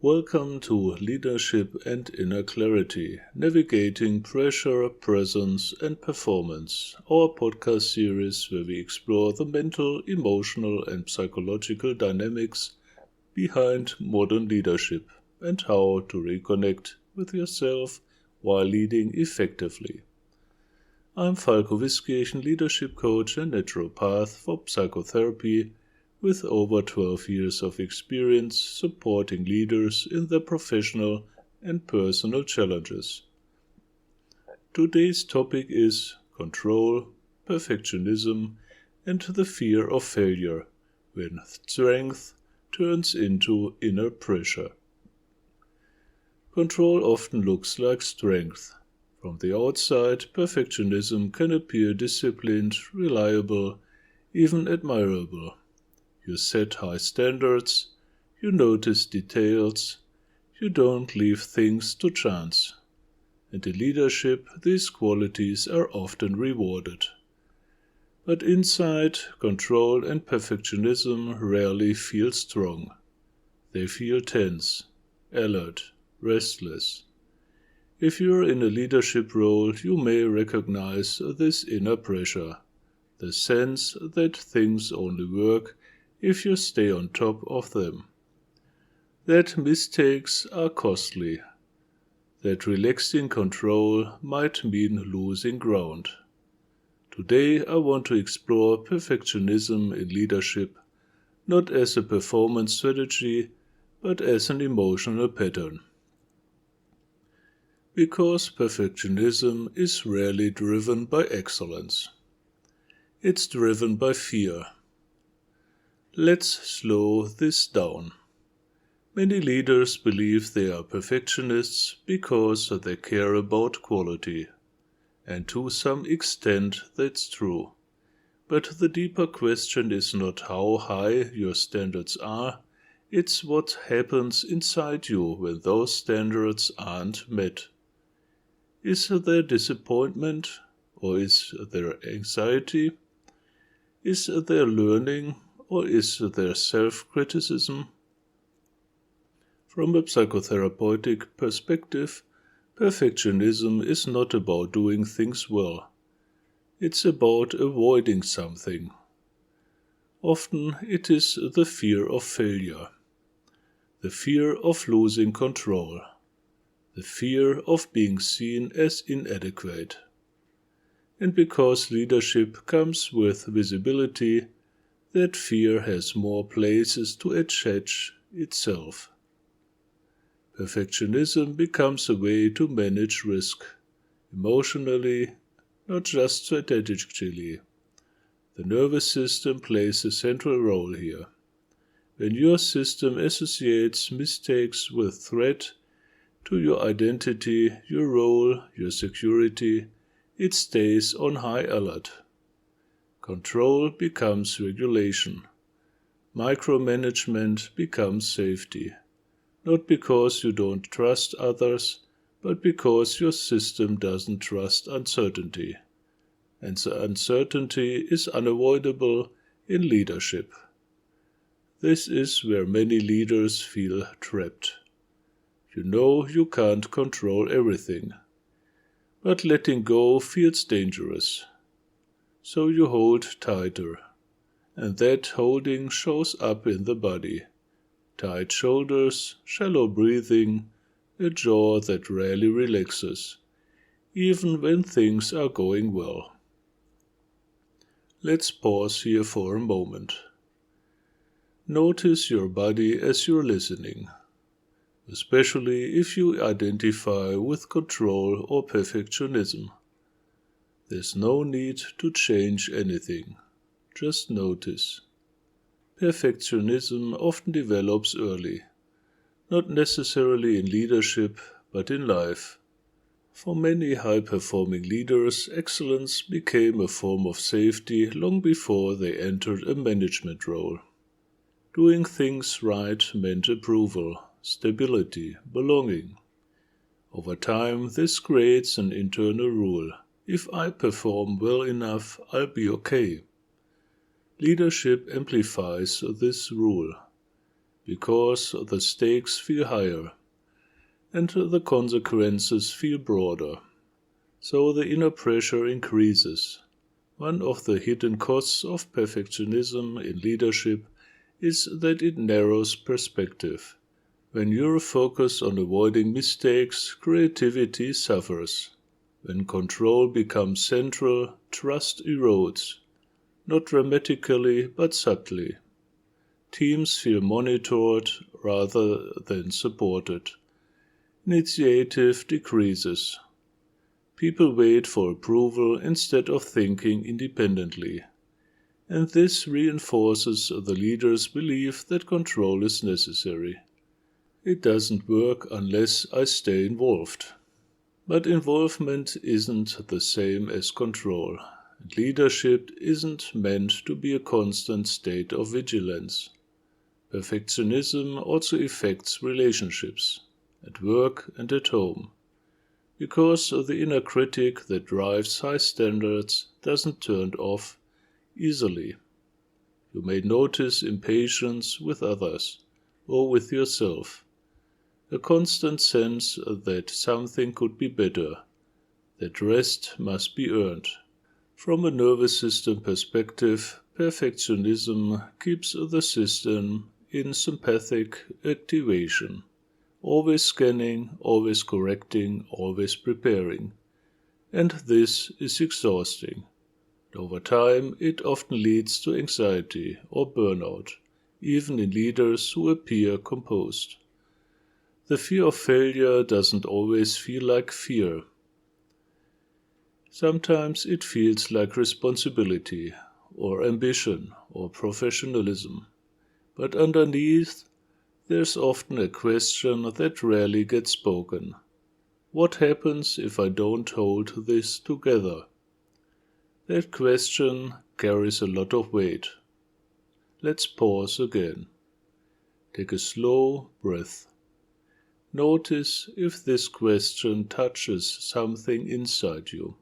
Welcome to Leadership and Inner Clarity, Navigating Pressure, Presence and Performance, our podcast series where we explore the mental, emotional and psychological dynamics behind modern leadership and how to reconnect with yourself while leading effectively. I'm Falco Wiskirchen, leadership coach and naturopath for psychotherapy, with over 12 years of experience supporting leaders in their professional and personal challenges. Today's topic is control, perfectionism, and the fear of failure when strength turns into inner pressure. Control often looks like strength. From the outside, perfectionism can appear disciplined, reliable, even admirable. You set high standards, you notice details, you don't leave things to chance. And in leadership, these qualities are often rewarded. But inside, control and perfectionism rarely feel strong. They feel tense, alert, restless. If you're in a leadership role, you may recognize this inner pressure, the sense that things only work if you stay on top of them, that mistakes are costly, that relaxing control might mean losing ground. Today I want to explore perfectionism in leadership, not as a performance strategy, but as an emotional pattern. Because perfectionism is rarely driven by excellence. It's driven by fear. Let's slow this down. Many leaders believe they are perfectionists because they care about quality. And to some extent that's true. But the deeper question is not how high your standards are, it's what happens inside you when those standards aren't met. Is there disappointment, or is there anxiety? Is there learning, or is there self-criticism? From a psychotherapeutic perspective, perfectionism is not about doing things well. It's about avoiding something. Often it is the fear of failure, the fear of losing control, the fear of being seen as inadequate. And because leadership comes with visibility, that fear has more places to attach itself. Perfectionism becomes a way to manage risk, emotionally, not just strategically. The nervous system plays a central role here. When your system associates mistakes with threat to your identity, your role, your security, it stays on high alert. Control becomes regulation. Micromanagement becomes safety. Not because you don't trust others, but because your system doesn't trust uncertainty. And the uncertainty is unavoidable in leadership. This is where many leaders feel trapped. You know you can't control everything, but letting go feels dangerous. So you hold tighter, and that holding shows up in the body. Tight shoulders, shallow breathing, a jaw that rarely relaxes, even when things are going well. Let's pause here for a moment. Notice your body as you're listening, especially if you identify with control or perfectionism. There's no need to change anything, just notice. Perfectionism often develops early, not necessarily in leadership, but in life. For many high-performing leaders, excellence became a form of safety long before they entered a management role. Doing things right meant approval, stability, belonging. Over time, this creates an internal rule. If I perform well enough, I'll be okay. Leadership amplifies this rule. because the stakes feel higher and the consequences feel broader. So the inner pressure increases. One of the hidden costs of perfectionism in leadership is that it narrows perspective. When you're focused on avoiding mistakes, creativity suffers. When control becomes central, trust erodes, not dramatically but subtly. Teams feel monitored rather than supported. Initiative decreases. People wait for approval instead of thinking independently. And this reinforces the leader's belief that control is necessary. It doesn't work unless I stay involved. But involvement isn't the same as control, and leadership isn't meant to be a constant state of vigilance. Perfectionism also affects relationships, at work and at home, because the inner critic that drives high standards doesn't turn off easily. You may notice impatience with others or with yourself, a constant sense that something could be better, that rest must be earned. From a nervous system perspective, perfectionism keeps the system in sympathetic activation, always scanning, always correcting, always preparing. And this is exhausting. Over time, it often leads to anxiety or burnout, even in leaders who appear composed. The fear of failure doesn't always feel like fear. Sometimes it feels like responsibility, or ambition, or professionalism. But underneath, there's often a question that rarely gets spoken. What happens if I don't hold this together? That question carries a lot of weight. Let's pause again. Take a slow breath. Notice if this question touches something inside you.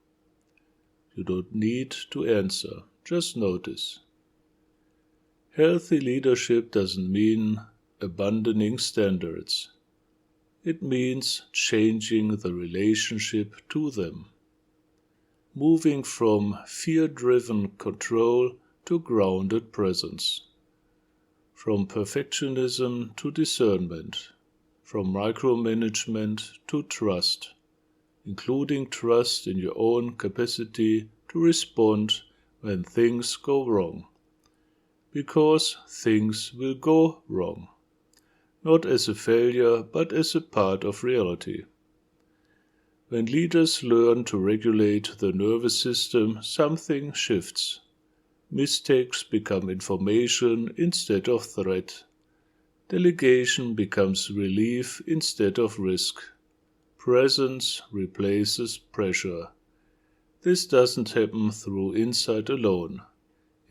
You don't need to answer, just notice. Healthy leadership doesn't mean abandoning standards. It means changing the relationship to them. Moving from fear-driven control to grounded presence. From perfectionism to discernment. From micromanagement to trust, including trust in your own capacity to respond when things go wrong. Because things will go wrong, not as a failure but as a part of reality. When leaders learn to regulate the nervous system, something shifts. Mistakes become information instead of threat. Delegation becomes relief instead of risk. Presence replaces pressure. This doesn't happen through insight alone.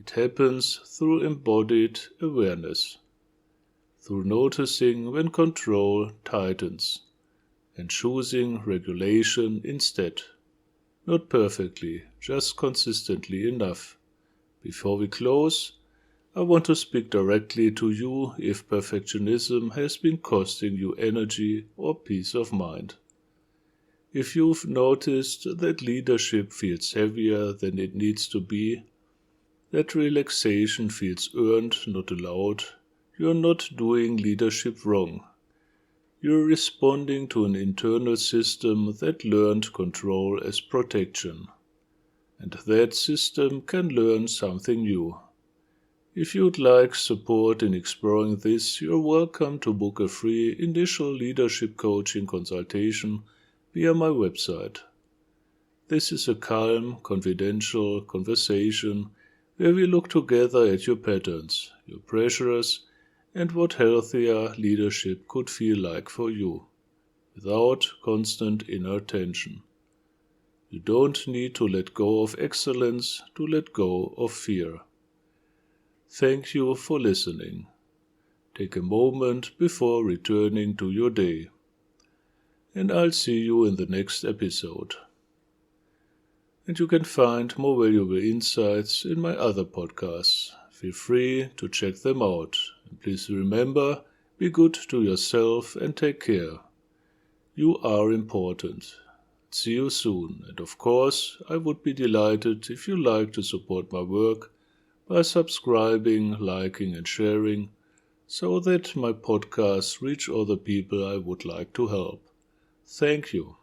It happens through embodied awareness, through noticing when control tightens, and choosing regulation instead. Not perfectly, just consistently enough. Before we close, I want to speak directly to you if perfectionism has been costing you energy or peace of mind. If you've noticed that leadership feels heavier than it needs to be, that relaxation feels earned, not allowed, you're not doing leadership wrong. You're responding to an internal system that learned control as protection. And that system can learn something new. If you'd like support in exploring this, you're welcome to book a free initial leadership coaching consultation via my website. This is a calm, confidential conversation where we look together at your patterns, your pressures, and what healthier leadership could feel like for you, without constant inner tension. You don't need to let go of excellence to let go of fear. Thank you for listening. Take a moment before returning to your day. And I'll see you in the next episode. And you can find more valuable insights in my other podcasts. Feel free to check them out. And please remember, Be good to yourself and take care. You are important. See you soon, and of course, I would be delighted if you like to support my work by subscribing, liking, and sharing, so that my podcasts reach other people I would like to help. Thank you.